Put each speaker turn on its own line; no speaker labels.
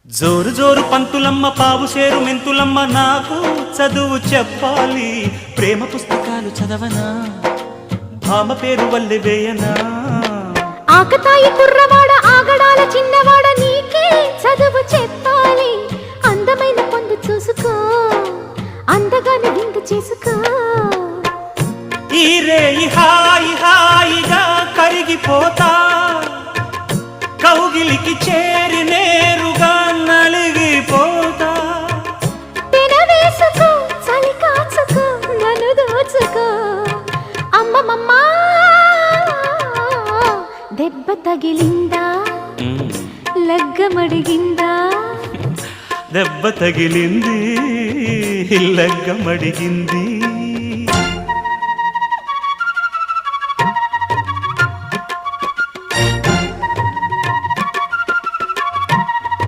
జోరు జోరు పంతులమ్మ పావు సేరు మెంతులమ్మ నాకు చదువు చెప్పాలి ప్రేమ పుస్తకాలు చదవనా భామ పేరు వల్లె వేయనా
ఆకతాయి కుర్రవాడ ఆగడాల చిన్నవాడ నీకే చదువు చెప్పాలి అందమైన పొందు చూసుకో అందగాని విందు చేసుకో
ఈ రేయి హాయి హాయిగా కరిగిపోతా కౌగిలికి చేరి నేరుగా నలిగిపోతా
పెనవేసుకో చలి కాచుకో నన్ను దోచుకో అమ్మమ్మమ్మా దెబ్బ తగిలిందా లగ్గమడిగిందా
దెబ్బ తగిలింది లగ్గమడిగింది